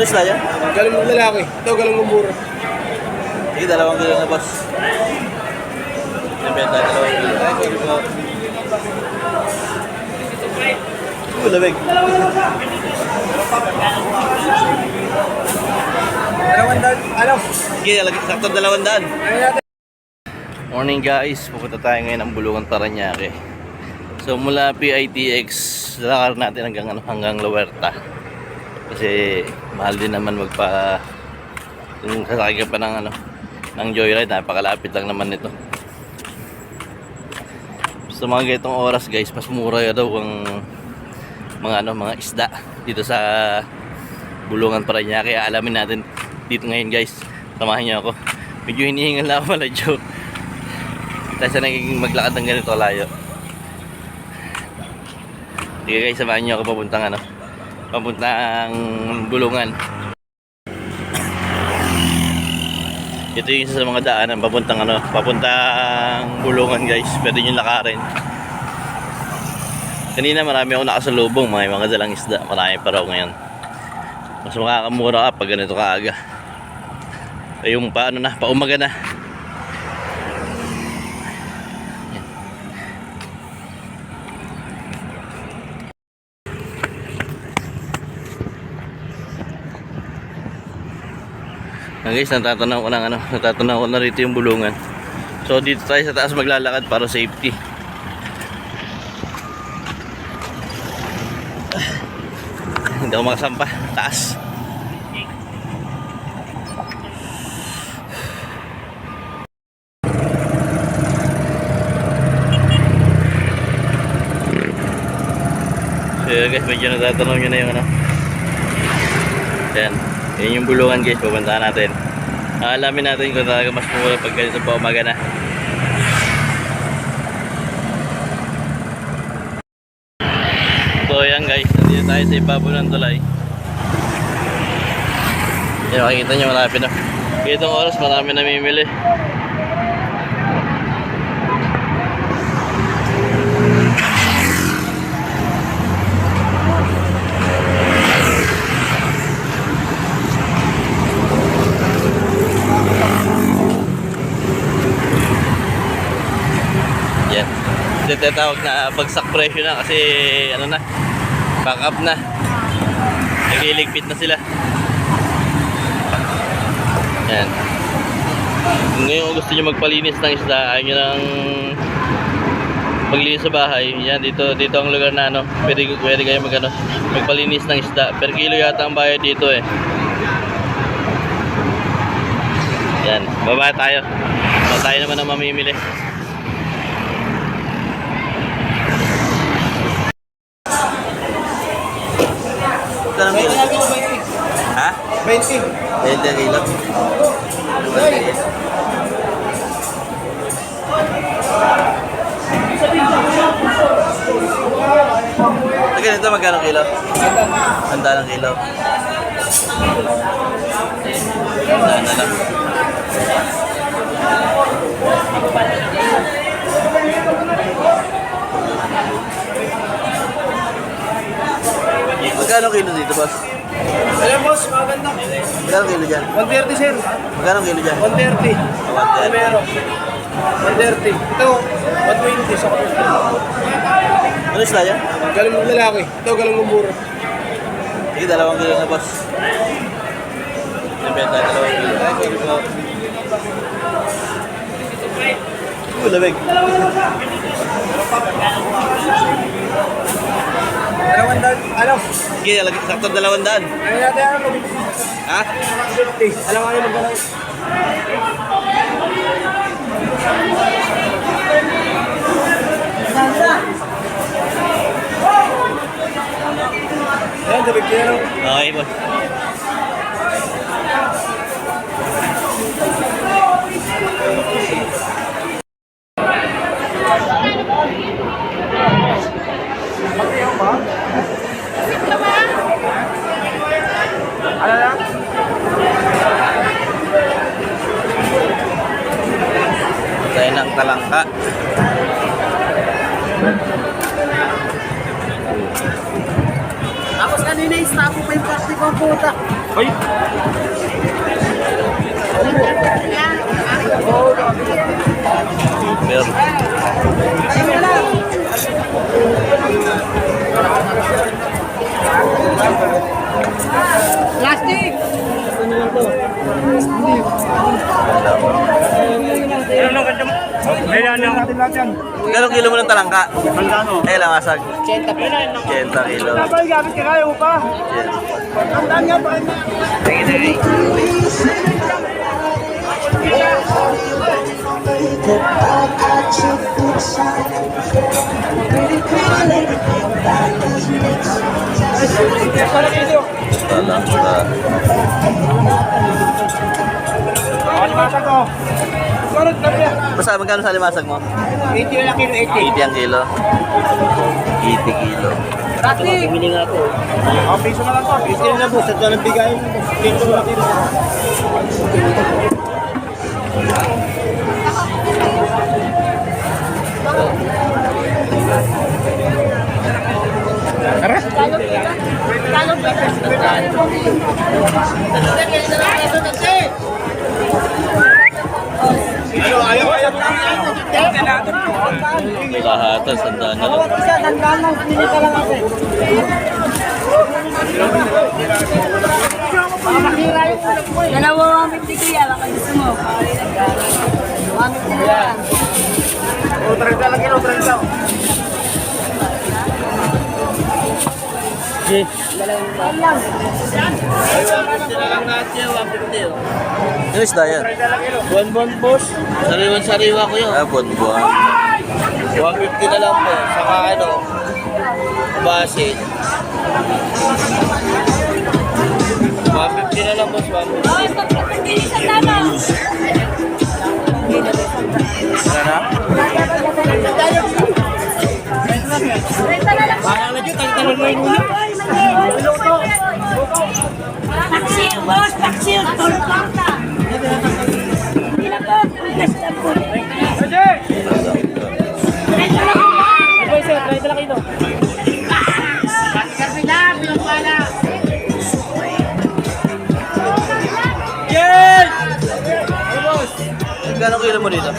Ano isla yan? Galing mong lalaki. Ito, galing mong mura. Sige, 2 kilo na, boss. Nabenta, 2 kilo. Ay, sorry po. Lamig. 200. Ano? Sige, sakto 200. Ano natin? Morning guys, pupunta tayo ngayon ng Bulungan, Parañaque. So mula PITX, lalakar natin hanggang Luerta. Kasi mahal din naman kung sasakay ka pa ng joyride, napakalapit lang naman nito. So mga ganitong oras guys, mas mura daw ang mga isda dito sa Bulungan, Parañaque. Kaya alamin natin dito ngayon guys. Samahan niyo ako. Medyo hinihingal na ako maladyo. Kasi nagiging maglakad ng ganito layo. Sige guys, samahan niyo ako papuntang Bulungan. Ito yung isa sa mga daanan papuntang Bulungan guys. Pwede nyo lakarin. Kanina marami ako nakasalubong, mga dalang isda. Marami pa raw ngayon. Mas makakamura ka pag ganito kaaga. Ay yung paumaga na. Guys, natatanaw ko na rito yung Bulungan. So dito tayo sa taas maglalakad para safety. Hindi ako makasampa. Taas. So guys, medyo natatanaw nyo na yung Yan. Yan yung Bulungan guys, pupuntahan natin. Alamin natin kung talaga mas mura pag ganito pa umaga na. So yan guys, nandito tayo sa ibabaw ng tulay. Yan, makikita nyo malapit na. Itong oras marami namimili. Yan. Tinatawag na bagsak presyo na kasi back up na. Nagliligpit na sila. Yan. Ngayon kung gusto nyo magpalinis ng isda, ayaw nyo nang maglinis sa bahay. Yan, dito ang lugar na pwede kayo magpalinis ng isda. Per kilo yata ang bayad dito eh. Yan, baba tayo. Tayo naman ang mamimili. Ang kilo? Ha? 20. 20 kilo? Ganito magkano kilo? 100 ang kilo. 100 na lang. Magkano kilo dito, boss? Alam boss, maganda. Magkano kilo dyan? 130 sir. Magkano kilo dyan? 130. 130. Meron. 130. Ito, 120 sa kapatid. Ano isla yan? Galing mong lalaki. Ito, galing mong mura. Sige, 2 kilo na, boss. Nabenta, 2 kilo. Ay, sorry po. Lamig. 200. Ano? Sige, sakto 200. Ano natin? Ha? 50. Alam nga yung magkano? Ayan, sabi ko yan. Okay, boss. Ano lang? Tayo ng talangka. Tapos kanina, istako pa yung plastic ko, puta. Ay! Super. Plastic! Ganong kilo mo ng talangka? Magkano? Eh, lamasag. 80 po. 80 kilo. Dapat gamit ka kayo pa. Tandaan nga pa. Talangka. Alimasag ko. Sunod na siya. Basta magkano sa limasag mo? 80 na kilo, 80 ang kilo. 80 kilo. Plastic! Oh, piso na lang to. Piso na lang po. Sa ito bigay. Piso na kilo. Ayaw. Lahatas, sandaan na lang. Isa, tandaan lang. Pili ka lang ako. Makira yung ulam mo eh. Dalawa 150 kuya. Baka gusto mo. 150 na lang. O, 30 lang kilo, 30. Yung isda yan? Buwan-buwan, boss. Sariwan-sariwa ko yun. Ah, buwan-buwan. 150 na lang po. Saka ano, base. 150 na lang, boss. 150. Ano na? Parang na dyan, tali-tali mo yung ulo. Paksiw, boss! Paksiw! Tulog na! Hindi na po! Basta po! Gano'ng kilo mo dito?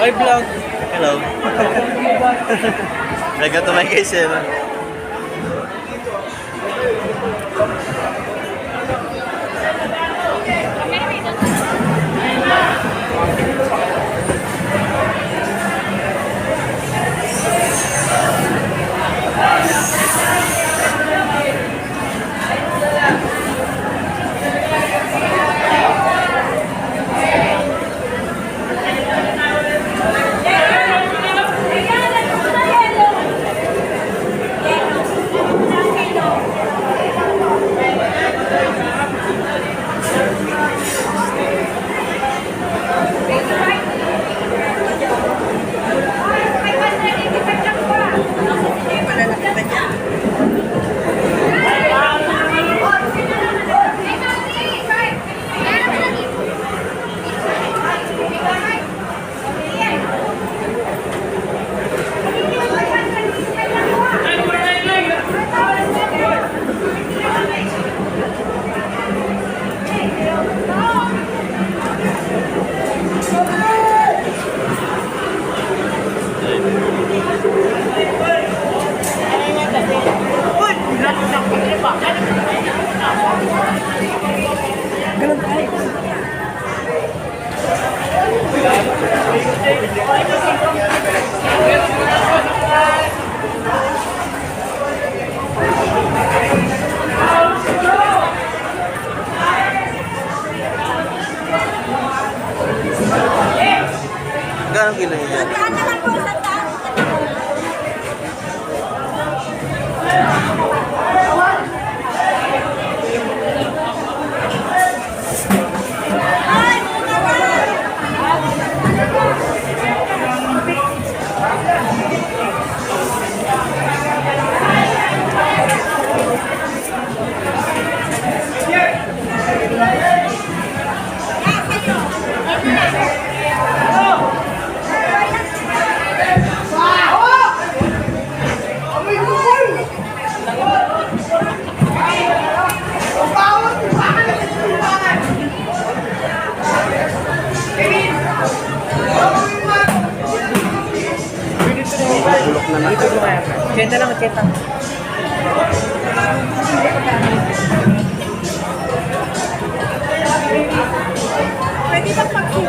Ay, vlog. Hello. Nagkatumay kayo siya. No? Gano'ng kilo niya dyan? Saan na lang po sa taas? 80 lang, 80. Pwede ba paksiw?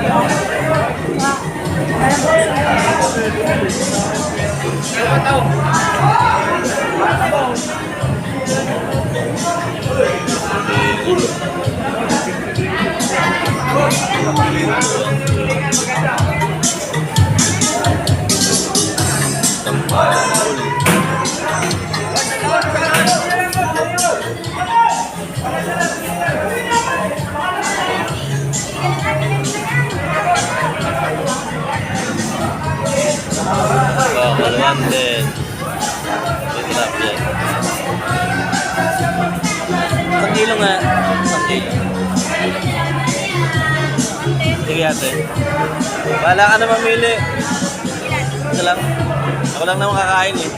Kalawan din. Ito na yan. Isang kilo nga. Isang kilo. Sige ate. Bahala ka na mamili. Ito lang. Ako lang naman kakain eh.